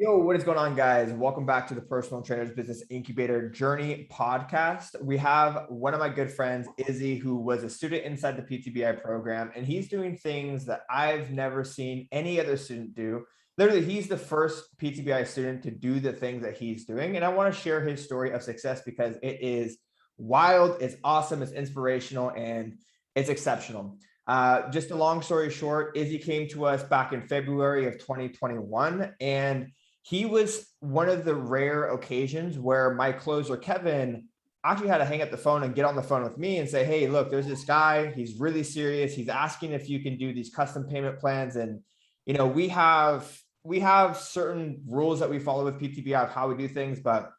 Yo, what is going on, guys? Welcome back to the Personal Trainers Business Incubator Journey podcast. We have one of my good friends, Izzy, who was a student inside the PTBI program, and he's doing things that I've never seen any other student do. Literally, he's the first PTBI student to do the things that he's doing. And I want to share his story of success because it is wild, it's awesome, it's inspirational, and it's exceptional. Just a long story short, Izzy came to us back in February of 2021, and he was one of the rare occasions where my closer, Kevin, actually had to hang up the phone and get on the phone with me and say, hey, look, there's this guy. He's really serious. He's asking if you can do these custom payment plans. And, we have certain rules that we follow with PTBI of how we do things. But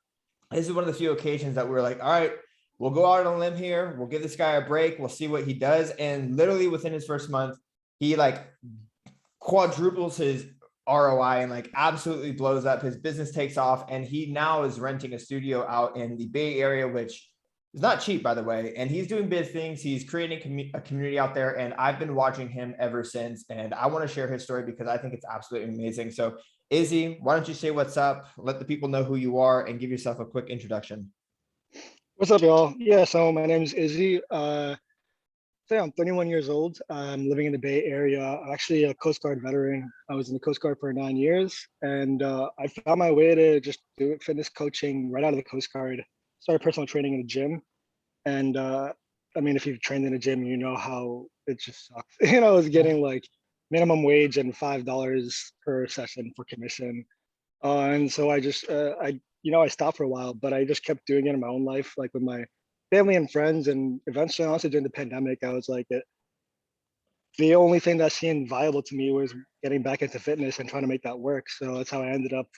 this is one of the few occasions that we're like, all right, we'll go out on a limb here. We'll give this guy a break. We'll see what he does. And literally within his first month, he quadruples his ROI and absolutely blows up. His business takes off, and he now is renting a studio out in the Bay Area, which is not cheap, by the way. And he's doing big things. He's creating a community out there, and I've been watching him ever since. And I want to share his story because I think it's absolutely amazing. So, Izzy, why don't you say what's up? Let the people know who you are and give yourself a quick introduction. What's up, y'all? Yeah, so my name is Izzy. I'm 31 years old. I'm living in the Bay Area. I'm actually a Coast Guard veteran. I was in the Coast Guard for 9 years, and I found my way to just do fitness coaching right out of the Coast Guard. Started personal training in a gym, and if you've trained in a gym, you know how it just sucks. I was getting like minimum wage and $5 per session for commission, and so I stopped for a while, but I just kept doing it in my own life, like with my family and friends. And eventually, also during the pandemic, I was like, the only thing that seemed viable to me was getting back into fitness and trying to make that work. So that's how I ended up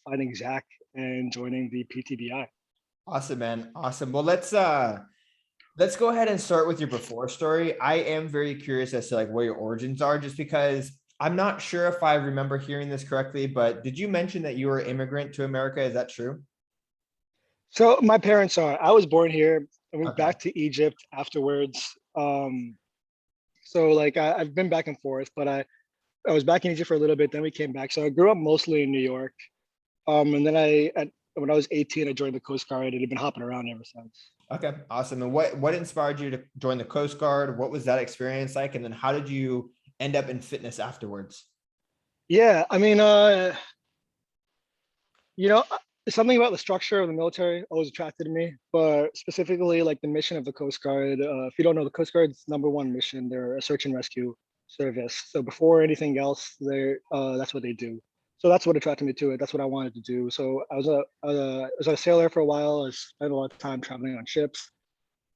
finding Zach and joining the PTBI. Awesome, man. Awesome. Well, let's go ahead and start with your before story. I am very curious as to where your origins are, just because I'm not sure if I remember hearing this correctly, but did you mention that you were an immigrant to America? Is that true? So my parents are. I was born here. I moved Okay. back to Egypt afterwards. I've been back and forth, but I was back in Egypt for a little bit. Then we came back. So I grew up mostly in New York. And then when I was 18, I joined the Coast Guard and have been hopping around ever since. Okay. Awesome. And what inspired you to join the Coast Guard? What was that experience like? And then how did you end up in fitness afterwards? Yeah, you know, something about the structure of the military always attracted me, but specifically like the mission of the Coast Guard. If you don't know, the Coast Guard's number one mission, they're a search and rescue service. So before anything else, that's what they do. So that's what attracted me to it. That's what I wanted to do. So I was a sailor for a while. I spent a lot of time traveling on ships.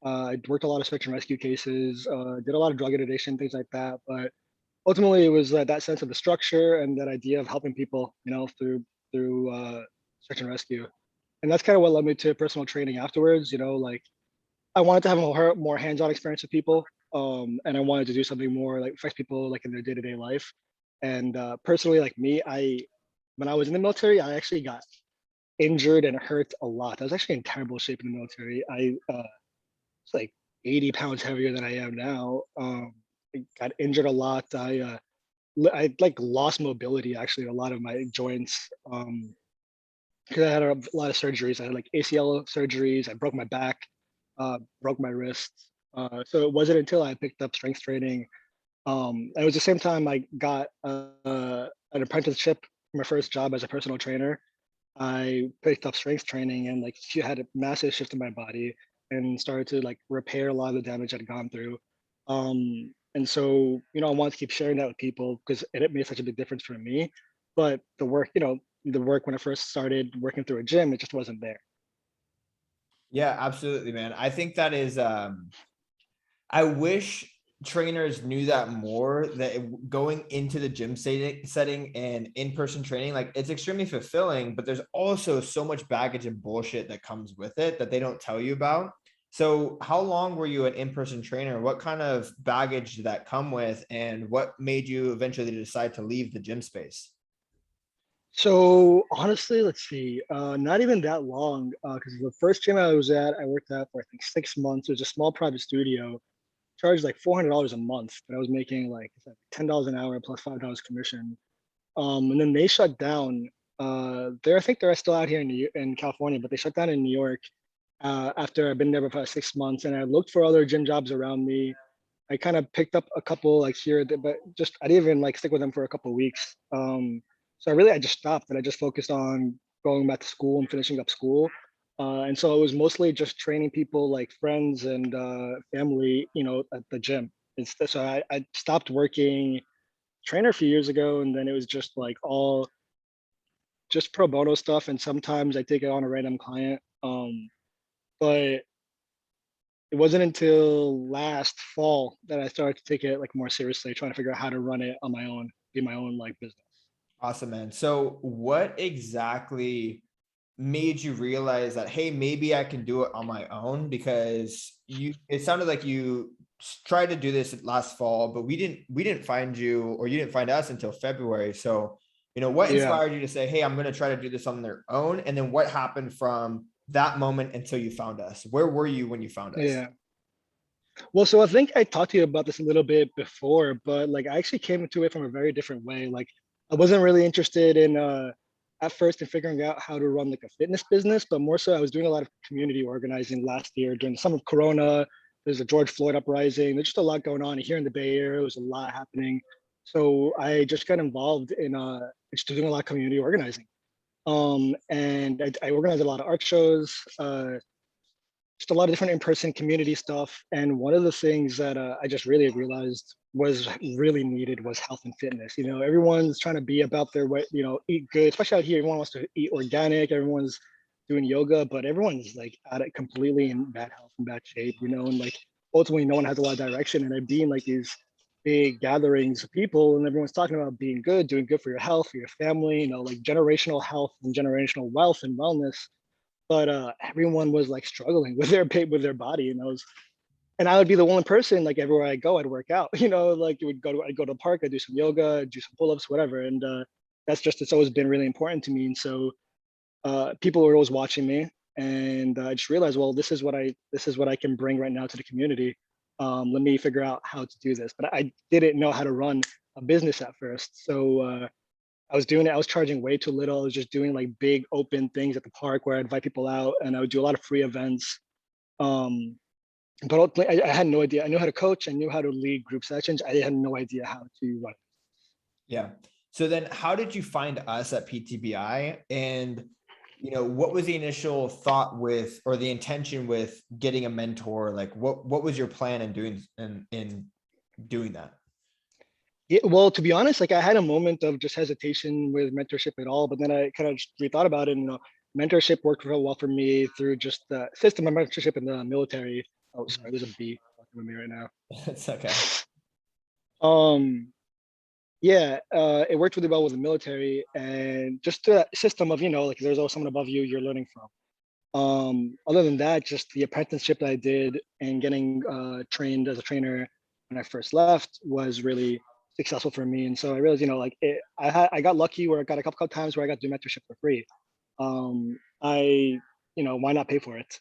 I worked a lot of search and rescue cases. Did a lot of drug interdiction, things like that. But ultimately, it was that sense of the structure and that idea of helping people, through search and rescue. And that's kind of what led me to personal training afterwards. I wanted to have a more hands-on experience with people, and I wanted to do something more like affect people like in their day-to-day life. And personally, like me, when I was in the military, I actually got injured and hurt a lot. I was actually in terrible shape in the military. I was like 80 pounds heavier than I am now. I got injured a lot. I like lost mobility actually in a lot of my joints. Because I had a lot of surgeries. I had like ACL surgeries. I broke my back, broke my wrists. So it wasn't until I picked up strength training. It was the same time I got an apprenticeship for my first job as a personal trainer. I picked up strength training and had a massive shift in my body and started to like repair a lot of the damage I'd gone through. And so, I wanted to keep sharing that with people because it made such a big difference for me. But the work when I first started working through a gym, it just wasn't there. Yeah, absolutely, man. I think that is I wish trainers knew that more, that going into the gym setting and in-person training, it's extremely fulfilling, but there's also so much baggage and bullshit that comes with it that they don't tell you about. So how long were you an in-person trainer? What kind of baggage did that come with? And what made you eventually decide to leave the gym space? So honestly, let's see, not even that long, because the first gym I was at, I worked at for I think 6 months. It was a small private studio, charged like $400 a month, but I was making like $10 an hour plus $5 commission. And then they shut down I think they're still out here in California, but they shut down in New York after I've been there for about 6 months. And I looked for other gym jobs around me. I kind of picked up a couple like here, but just I didn't even like stick with them for a couple of weeks. So I just stopped and I just focused on going back to school and finishing up school. And so it was mostly just training people like friends and family, at the gym. So I stopped working trainer a few years ago, and then it was just like all just pro bono stuff. And sometimes I take it on a random client. But it wasn't until last fall that I started to take it like more seriously, trying to figure out how to run it on my own, be my own like business. Awesome, man. So what exactly made you realize that, hey, maybe I can do it on my own? Because it sounded like you tried to do this last fall, but we didn't find you, or you didn't find us until February. So, what Yeah. inspired you to say, hey, I'm going to try to do this on their own? And then what happened from that moment until you found us? Where were you when you found us? Yeah. Well, so I think I talked to you about this a little bit before, but like I actually came into it from a very different way. Like I wasn't really interested in at first in figuring out how to run like a fitness business, but more so I was doing a lot of community organizing last year during the summer of Corona. There's a George Floyd uprising. There's just a lot going on here in the Bay Area. There was a lot happening. So I just got involved in just doing a lot of community organizing. And I organized a lot of art shows, just a lot of different in-person community stuff. And one of the things that I just really realized was really needed was health and fitness. Everyone's trying to be about their way, eat good, especially out here. Everyone wants to eat organic. Everyone's doing yoga, but everyone's like at it completely in bad health and bad shape, and like ultimately no one has a lot of direction. And I've been like these big gatherings of people and everyone's talking about being good, doing good for your health, for your family, like generational health and generational wealth and wellness, but everyone was like struggling with their body, and I would be the one person like everywhere I go I'd work out. Like I'd go to the park, I'd do some yoga, do some pull-ups, whatever. And it's always been really important to me. And so people were always watching me, and I just realized, well, this is what I can bring right now to the community. Let me figure out how to do this, but I didn't know how to run a business at first. So I was doing it. I was charging way too little. I was just doing like big open things at the park where I invite people out, and I would do a lot of free events. Um, but ultimately, I had no idea. I knew how to coach. I knew how to lead group sessions. I had no idea how to run. Yeah. So then how did you find us at PTBI? And, what was the initial thought with, or the intention with getting a mentor? Like what was your plan in doing that? Yeah, well, to be honest, like I had a moment of just hesitation with mentorship at all, but then I kind of just rethought about it. And mentorship worked real well for me through just the system of mentorship in the military. Oh, sorry, there's a bee talking with me right now. It's okay. Um, yeah, it worked really well with the military, and just the system of like there's always someone above you you're learning from. Other than that, just the apprenticeship that I did and getting trained as a trainer when I first left was really successful for me. And so I realized, I got lucky where I got a couple times where I got to do mentorship for free. I, why not pay for it?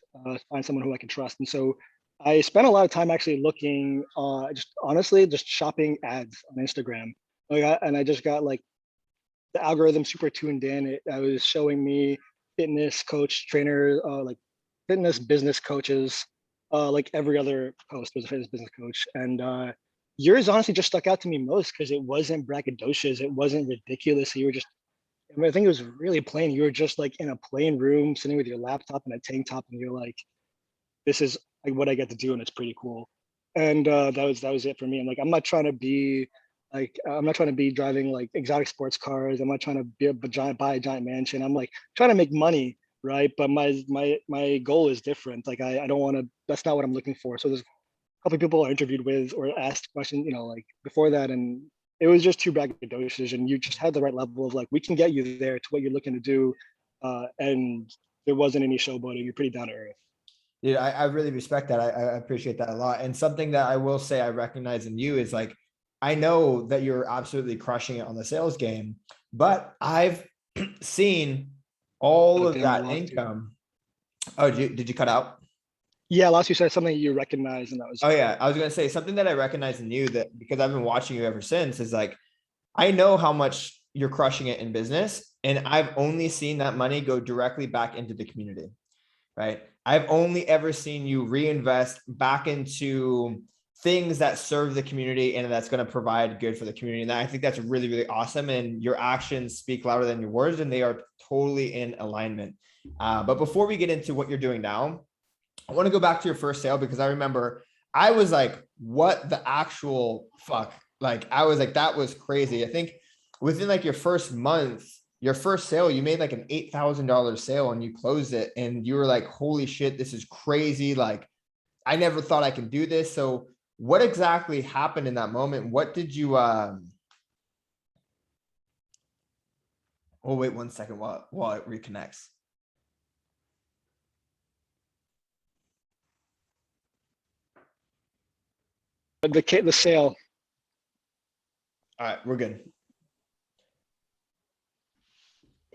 Find someone who I can trust. And so I spent a lot of time actually looking, just honestly, just shopping ads on Instagram. And I just got like the algorithm super tuned in. I was showing me fitness coach, trainer, like fitness business coaches. Like every other post was a fitness business coach, and yours honestly just stuck out to me most because it wasn't braggadocious, it wasn't ridiculous. You were just, I mean, I think it was really plain. You were just like in a plain room, sitting with your laptop and a tank top, and you're like, "This is like what I get to do, and it's pretty cool." And that was it for me. I'm like, I'm not trying to be driving like exotic sports cars. I'm not trying to buy a giant mansion. I'm like trying to make money, right? But my goal is different. Like I don't want to. That's not what I'm looking for. So there's a couple of people I interviewed with or asked questions, like before that, and it was just too braggadocious. And you just had the right level of like, we can get you there to what you're looking to do, and there wasn't any showboating. You're pretty down to earth. Yeah, I really respect that. I appreciate that a lot. And something that I will say I recognize in you is like, I know that you're absolutely crushing it on the sales game, but I've seen all Oh of damn! I that lost you. income. Oh, did you cut out? Yeah, last you said something you recognize, and that was Oh yeah, I was gonna say something that I recognize in you, that because I've been watching you ever since, is like, I know how much you're crushing it in business, And I've only seen that money go directly back into the community, right? I've only ever seen you reinvest back into things that serve the community and that's going to provide good for the community. And I think that's really, really awesome. And your actions speak louder than your words, and they are totally in alignment. But before we get into what you're doing now, I want to go back to your first sale, because I remember I was like, what the actual fuck? Like, I was like, that was crazy. I think within like your first month, your first sale, you made like an $8,000 sale and you closed it. And you were like, holy shit, this is crazy. Like, I never thought I could do this. So what exactly happened in that moment? What did you, oh, wait 1 second while it reconnects. The sale. All right, we're good.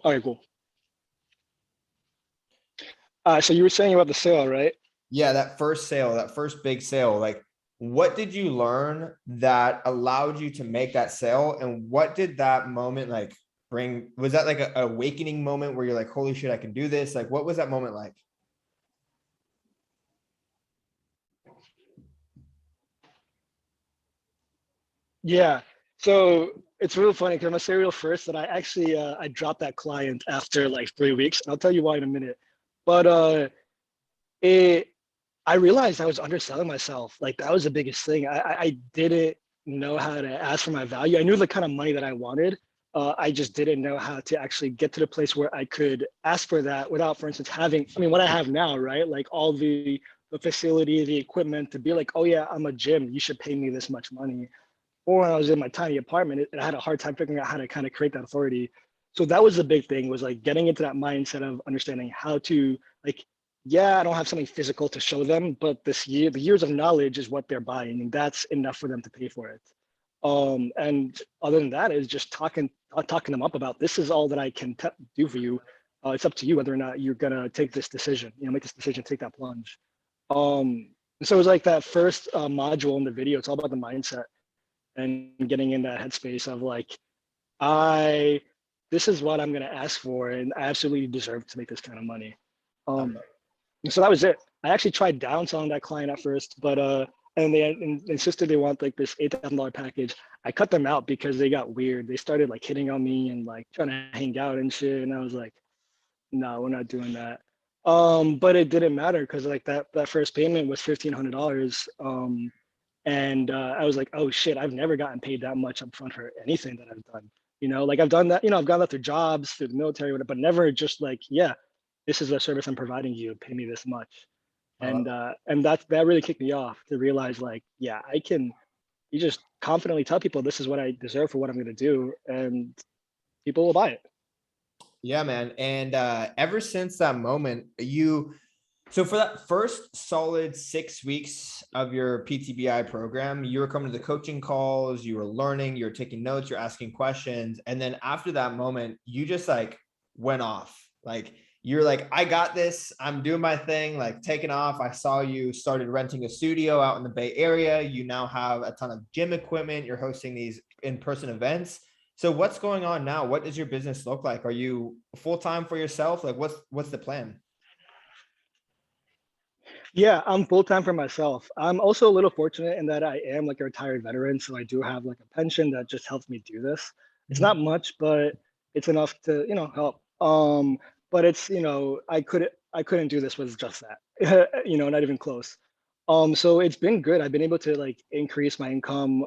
Okay, cool. So you were saying about the sale, right? Yeah, that first sale, that first big sale, like what did you learn that allowed you to make that sale? And what did that moment like bring? Was that like a awakening moment where you're like, holy shit, I can do this? Like, what was that moment like? Yeah. So it's really funny because I'm a serial first that I actually I dropped that client after like 3 weeks. I'll tell you why in a minute. But it I realized I was underselling myself. Like that was the biggest thing. I didn't know how to ask for my value. I knew the kind of money that I wanted. I just didn't know how to actually get to the place where I could ask for that without, for instance, having, I mean, what I have now, right? Like all the facility, the equipment to be like, oh yeah, I'm a gym. You should pay me this much money. Or when I was in my tiny apartment, I had a hard time figuring out how to kind of create that authority. So that was the big thing, was like getting into that mindset of understanding how to like, yeah, I don't have something physical to show them, but the years of knowledge is what they're buying, and that's enough for them to pay for it. And other than that, is just talking them up about, this is all that I can do for you. It's up to you whether or not you're gonna take this decision. Make this decision, take that plunge. So it was like that first module in the video. It's all about the mindset and getting in that headspace of like, I this is what I'm gonna ask for, and I absolutely deserve to make this kind of money. Um, so that was it. I actually tried downselling that client at first, but and they insisted they want like this $8,000 package. I cut them out because they got weird. They started like hitting on me and like trying to hang out and shit, and I was like, no, we're not doing that. But it didn't matter because like that first payment was $1,500. And I was like, oh shit, I've never gotten paid that much upfront for anything that I've done. Like I've done that, I've gone that through jobs, through the military, whatever, but never just like, yeah, this is a service I'm providing you, pay me this much. And that really kicked me off to realize like, yeah, you just confidently tell people this is what I deserve for what I'm gonna do, and people will buy it. Yeah, man. And ever since that moment, so for that first solid 6 weeks of your PTBI program, you were coming to the coaching calls, you were learning, you're taking notes, you're asking questions. And then after that moment, you just like went off. Like you're like, I got this, I'm doing my thing, like taking off. I saw you started renting a studio out in the Bay Area. You now have a ton of gym equipment. You're hosting these in-person events. So what's going on now? What does your business look like? Are you full-time for yourself? Like what's the plan? Yeah, I'm full time for myself. I'm also a little fortunate in that I am like a retired veteran, so I do have like a pension that just helps me do this. It's Mhm. not much, but it's enough to, help. But it's, I couldn't do this with just that. Not even close. So it's been good. I've been able to like increase my income,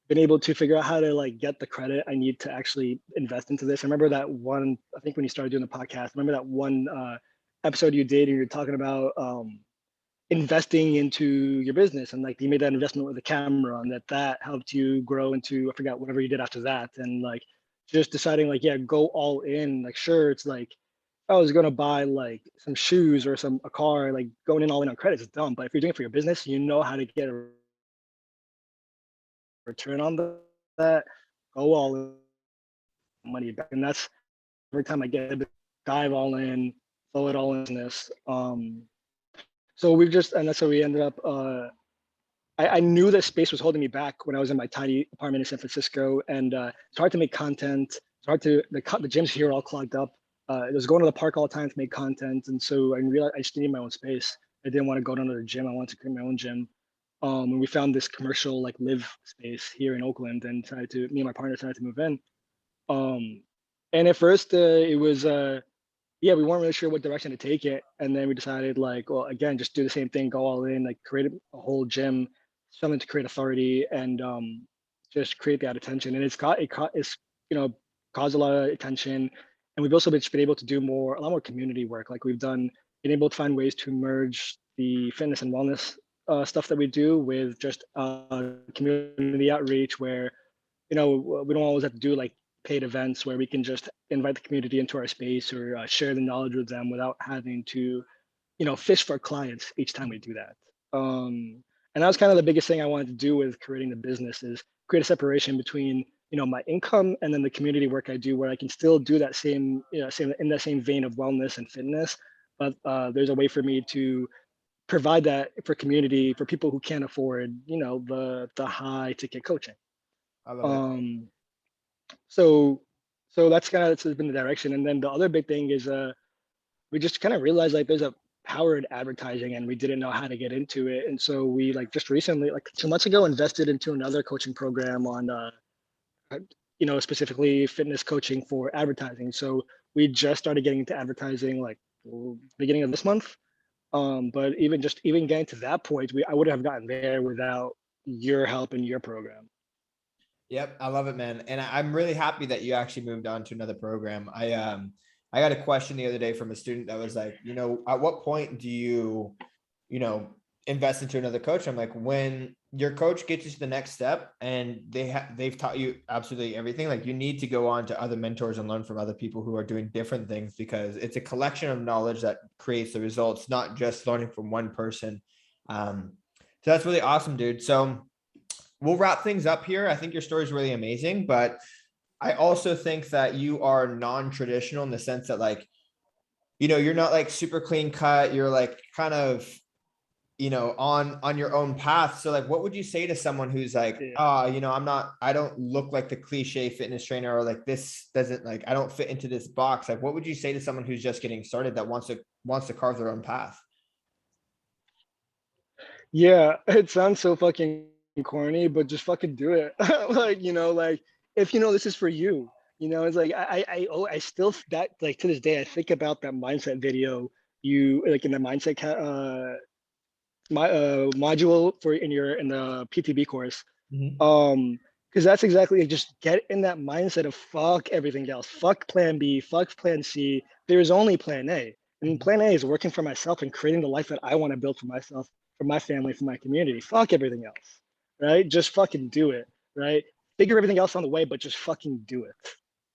been able to figure out how to like get the credit I need to actually invest into this. I remember that one, I think when you started doing the podcast, remember that one episode you did and you're talking about investing into your business, and like you made that investment with a camera, and that helped you grow into, I forgot, whatever you did after that, and like just deciding like, yeah, go all in. Like sure, it's like if I was gonna buy like some shoes or a car, like going in all in on credit is dumb, but if you're doing it for your business, you know how to get a return on that, go all in, money back. And that's every time I get a dive all in, throw it all in this. So we've just, and that's how we ended up. I knew that space was holding me back when I was in my tiny apartment in San Francisco, and it's hard to make content. it's hard to the gyms here are all clogged up. I was going to the park all the time to make content, and so I realized I just needed my own space. I didn't want to go to another gym. I wanted to create my own gym. And we found this commercial like live space here in Oakland, and me and my partner decided to move in. Um, and at first, it was yeah, we weren't really sure what direction to take it, and then we decided like, well, again, just do the same thing, go all in, like create a whole gym, something to create authority, and just create that attention. And it's you know caused a lot of attention, and we've also been able to do a lot more community work. Like been able to find ways to merge the fitness and wellness stuff that we do with just community outreach, where we don't always have to do like paid events where we can just invite the community into our space or share the knowledge with them without having to, fish for clients each time we do that. And that was kind of the biggest thing I wanted to do with creating the business is create a separation between, my income and then the community work I do, where I can still do that same in that same vein of wellness and fitness, but there's a way for me to provide that for community for people who can't afford, the high ticket coaching. I love it. Um, so that's kind of that's been the direction. And then the other big thing is we just kind of realized like there's a power in advertising and we didn't know how to get into it. And so we like just recently, like 2 months ago, invested into another coaching program on specifically fitness coaching for advertising. So we just started getting into advertising like beginning of this month. But even getting to that point, I wouldn't have gotten there without your help in your program. Yep, I love it, man. And I'm really happy that you actually moved on to another program. I got a question the other day from a student that was like, at what point do you, you know, invest into another coach? I'm like, when your coach gets you to the next step and they've taught you absolutely everything, like you need to go on to other mentors and learn from other people who are doing different things, because it's a collection of knowledge that creates the results, not just learning from one person. So that's really awesome, dude. So we'll wrap things up here. I think your story is really amazing, but I also think that you are non-traditional in the sense that like, you're not like super clean cut. You're like kind of, on your own path. So like, what would you say to someone who's like, I don't look like the cliche fitness trainer, or like, this doesn't like, I don't fit into this box. Like, what would you say to someone who's just getting started that wants to carve their own path? Yeah, it sounds so fucking corny, but just fucking do it. Like if this is for you, it's like I still that like to this day I think about that mindset video you like in the mindset my module for in the PTB course. Mhm. Because that's exactly like, just get in that mindset of fuck everything else, fuck plan B, fuck plan C. There is only plan A. And plan A is working for myself and creating the life that I want to build for myself, for my family, for my community. Fuck everything else. Right? Just fucking do it. Right? Figure everything else on the way, but just fucking do it.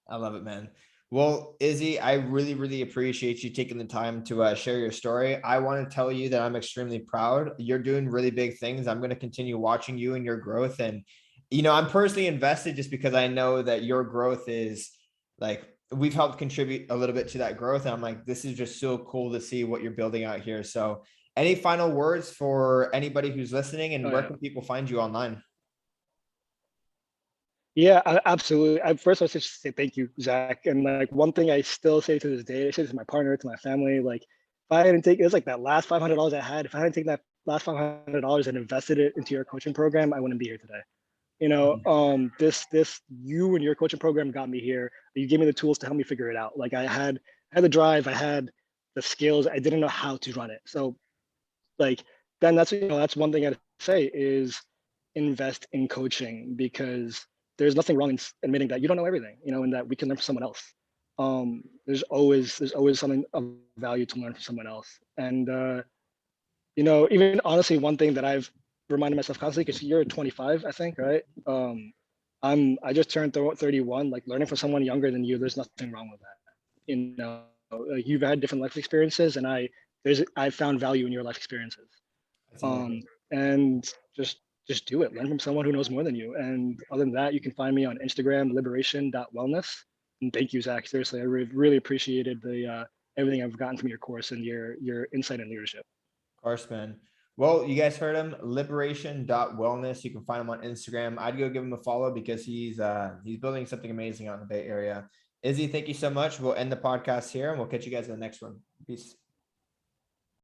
I love it, man. Well, Izzy, I really, really appreciate you taking the time to share your story. I want to tell you that I'm extremely proud. You're doing really big things. I'm going to continue watching you and your growth. And, I'm personally invested just because I know that your growth is like, we've helped contribute a little bit to that growth. And I'm like, this is just so cool to see what you're building out here. So, any final words for anybody who's listening, and Oh where yeah. can people find you online? Yeah, absolutely. First, I should say thank you, Zach. And like one thing I still say to this day, I say to my partner, to my family, like if I hadn't taken, it's like that last $500 I had. If I hadn't taken that last $500 and invested it into your coaching program, I wouldn't be here today. This you and your coaching program got me here. You gave me the tools to help me figure it out. Like I had the drive, I had the skills. I didn't know how to run it. So like then that's one thing I'd say is invest in coaching, because there's nothing wrong in admitting that you don't know everything, and that we can learn from someone else. There's always something of value to learn from someone else. And even honestly, one thing that I've reminded myself constantly, because you're 25, I think, right? I just turned 31. Like learning from someone younger than you, there's nothing wrong with that. Like you've had different life experiences, and I found value in your life experiences. That's Um, amazing. and just do it. Learn from someone who knows more than you. And other than that, you can find me on Instagram, liberation.wellness. And thank you, Zach. Seriously, I really appreciated the everything I've gotten from your course and your insight and leadership. Of course, man. Well, you guys heard him, liberation.wellness. You can find him on Instagram. I'd go give him a follow because he's building something amazing out in the Bay Area. Izzy, thank you so much. We'll end the podcast here and we'll catch you guys in the next one. Peace.